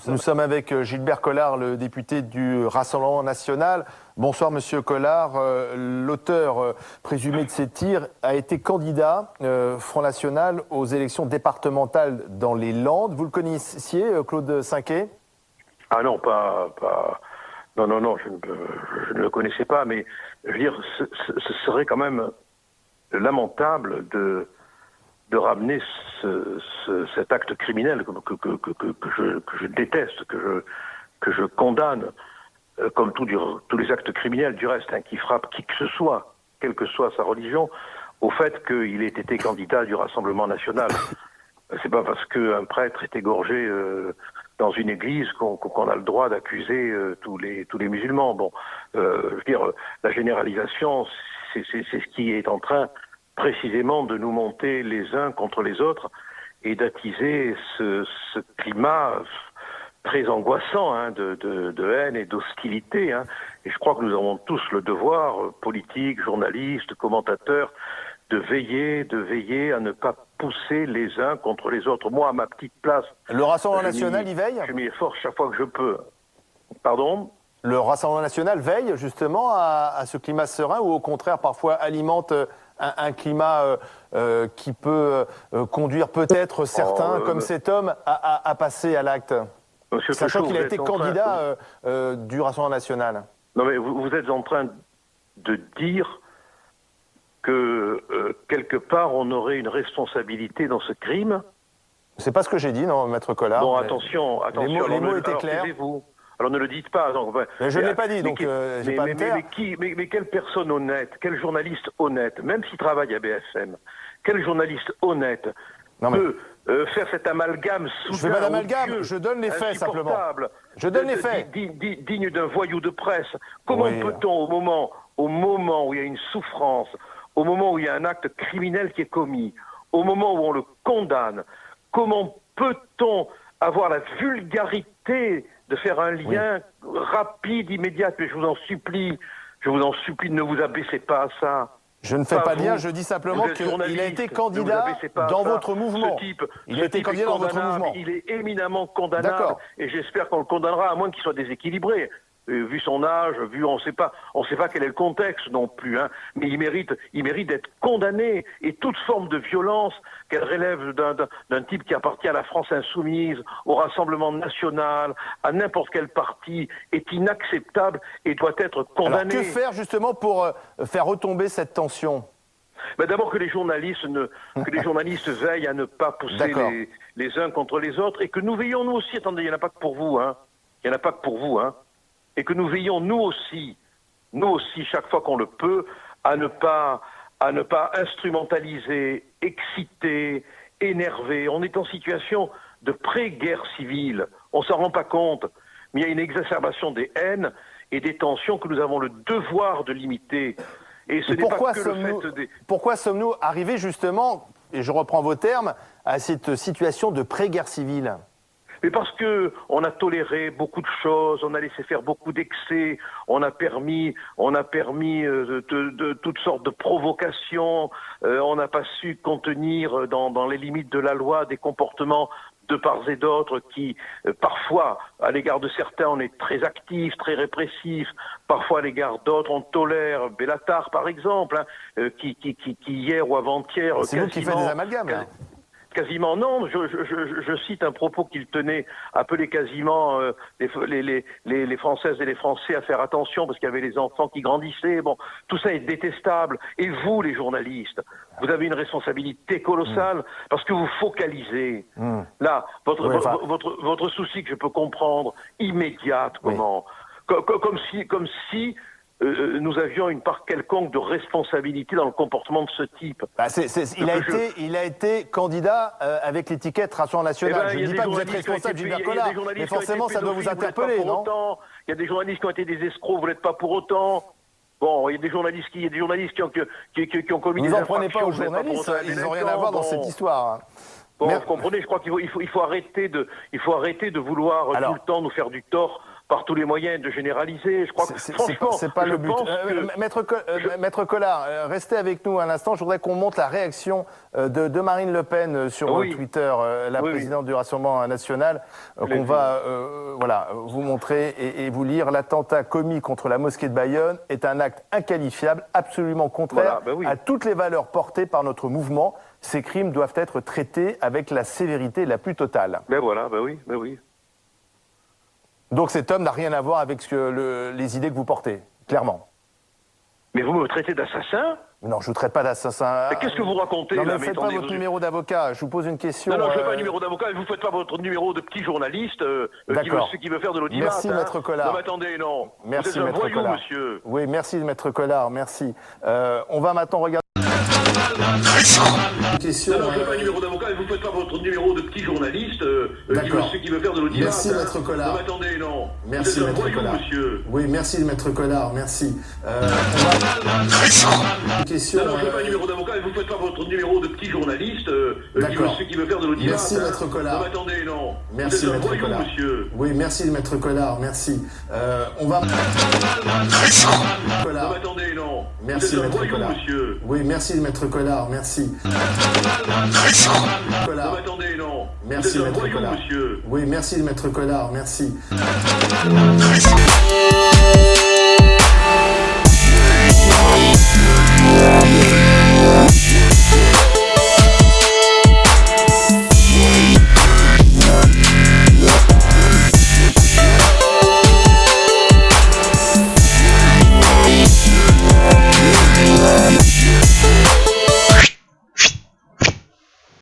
Nous sommes avec Gilbert Collard, le député du Rassemblement national. Bonsoir Monsieur Collard. L'auteur présumé de ces tirs a été candidat Front National aux élections départementales dans les Landes. Vous le connaissiez, Claude Cinquet? Ah non, non, je ne le connaissais pas, mais je veux dire, ce serait quand même lamentable de ramener cet acte criminel que je déteste, que je condamne, comme tous les actes criminels du reste, qui frappent qui que ce soit, quelle que soit sa religion, au fait qu'il ait été candidat du Rassemblement national. C'est pas parce qu'un prêtre est égorgé dans une église qu'on a le droit d'accuser tous les musulmans. Bon, je veux dire, la généralisation, c'est ce qui est en train précisément de nous monter les uns contre les autres et d'attiser ce climat très angoissant de haine et d'hostilité. Et je crois que nous avons tous le devoir, politiques, journalistes, commentateurs, de veiller à ne pas pousser les uns contre les autres. Moi, à ma petite place... Le Rassemblement national y veille? Je m'y efforce chaque fois que je peux. Pardon? Le Rassemblement national veille justement à ce climat serein ou au contraire parfois alimente un climat qui peut conduire peut-être certains, comme cet homme, à passer à l'acte? Sachant qu'il a été candidat du Rassemblement national. Non mais vous êtes en train de dire que quelque part on aurait une responsabilité dans ce crime? C'est pas ce que j'ai dit, non, Maître Collard. Bon, attention. Les mots étaient clairs. Alors ne le dites pas. Donc, mais je ne l'ai pas dit, donc j'ai pas à me taire. Mais quelle personne honnête, quel journaliste honnête, même s'il travaille à BFM, quel journaliste honnête peut faire cet amalgame soudain? Je fais pas d'amalgame, je donne les faits simplement. Je donne les faits. Digne d'un voyou de presse. Comment peut-on, au moment où il y a une souffrance, au moment où il y a un acte criminel qui est commis, au moment où on le condamne, comment peut-on avoir la vulgarité de faire un lien rapide, immédiat? Mais je vous en supplie, de ne vous abaissez pas à ça. Je ne fais pas lien, je dis simplement qu'il a été candidat dans votre mouvement. Il a été candidat dans votre mouvement. Il est éminemment condamnable et j'espère qu'on le condamnera, à moins qu'il soit déséquilibré. Vu son âge, on sait pas quel est le contexte non plus, mais il mérite d'être condamné, et toute forme de violence, qu'elle relève d'un type qui appartient à la France insoumise, au Rassemblement national, à n'importe quel parti, est inacceptable et doit être condamné. Alors que faire justement pour faire retomber cette tension? D'abord que les journalistes veillent à ne pas pousser les uns contre les autres, et que nous veillons nous aussi, attendez, il n'y en a pas que pour vous, et que nous veillons nous aussi, chaque fois qu'on le peut, à ne pas instrumentaliser, exciter, énerver. On est en situation de pré-guerre civile, on s'en rend pas compte, mais il y a une exacerbation des haines et des tensions que nous avons le devoir de limiter. Et ce n'est pas que le fait des... Pourquoi sommes-nous arrivés justement, et je reprends vos termes, à cette situation de pré-guerre civile? Mais parce que on a toléré beaucoup de choses, on a laissé faire beaucoup d'excès, on a permis de toutes sortes de provocations, on n'a pas su contenir dans les limites de la loi des comportements de part et d'autre qui, parfois, à l'égard de certains, on est très actif, très répressif, parfois à l'égard d'autres, on tolère Bellatar, par exemple, qui hier ou avant-hier... C'est vous qui faites des amalgames, là. Quasiment non, je cite un propos qu'il tenait, appelé quasiment les Françaises et les Français à faire attention parce qu'il y avait les enfants qui grandissaient. Bon, tout ça est détestable. Et vous, les journalistes, vous avez une responsabilité colossale parce que vous focalisez. Là, votre souci que je peux comprendre, immédiate, comme si nous avions une part quelconque de responsabilité dans le comportement de ce type. Il a été candidat avec l'étiquette Rassemblement national. Je ne dis pas que vous êtes responsable, Gilbert Collard, mais forcément ça doit vous interpeller, non? Il y a des journalistes qui ont été des escrocs, vous n'êtes pas pour autant. Bon, il y a des journalistes qui ont commis des infractions. Vous n'en prenez pas aux journalistes, ils n'ont rien à voir dans cette histoire. Bon, vous comprenez, je crois qu'il faut arrêter de vouloir tout le temps nous faire du tort par tous les moyens de généraliser. Je crois que, franchement, c'est pas le but. Maître Collard, restez avec nous un instant. Je voudrais qu'on montre la réaction de Marine Le Pen sur Twitter, la présidente du Rassemblement national, qu'on va voilà, vous montrer et vous lire. L'attentat commis contre la mosquée de Bayonne est un acte inqualifiable, absolument contraire à toutes les valeurs portées par notre mouvement. Ces crimes doivent être traités avec la sévérité la plus totale. Ben voilà, ben oui. Donc cet homme n'a rien à voir avec les idées que vous portez, clairement. Mais vous me traitez d'assassin? Non, je ne vous traite pas d'assassin. Qu'est-ce que vous racontez? Non, mais faites pas votre numéro d'avocat. Je vous pose une question. Non, je ne fais pas un numéro d'avocat. Vous ne faites pas votre numéro de petit journaliste qui veut faire de l'audimat. Merci, Maître Collard. Non, mais attendez, non. Merci, vous êtes un Maître voyou, Collard. monsieur. Oui, merci, Maître Collard. Merci. On va maintenant regarder. Question. Non, je ne fais pas un numéro d'avocat. Vous ne faites pas votre numéro de petit journaliste qui veut faire de l'audimat. Merci, Maître Collard. Non, mais attendez, non. Merci, vous êtes un Maître voyou, Collard. monsieur. Oui, merci, Maître Collard. Merci. Question. Non, je ne fais pas un numéro d'avocat. Vous ne faites pas votre numéro de petit journaliste qui veut faire de l'audimat. Merci, Maître Collard. Non, mais attendez, non. Merci, vous êtes un Maître voyou, Collard. monsieur. Oui, merci, Maître Collard. Merci. On va. Non, mais attendez, non. Merci, vous êtes un Maître voyou, Collard. monsieur. Oui, merci, Maître Collard. Merci. Non, mais attendez, non. Merci, vous êtes un Maître voyou, Collard. monsieur. Oui, merci, Maître Collard. Merci.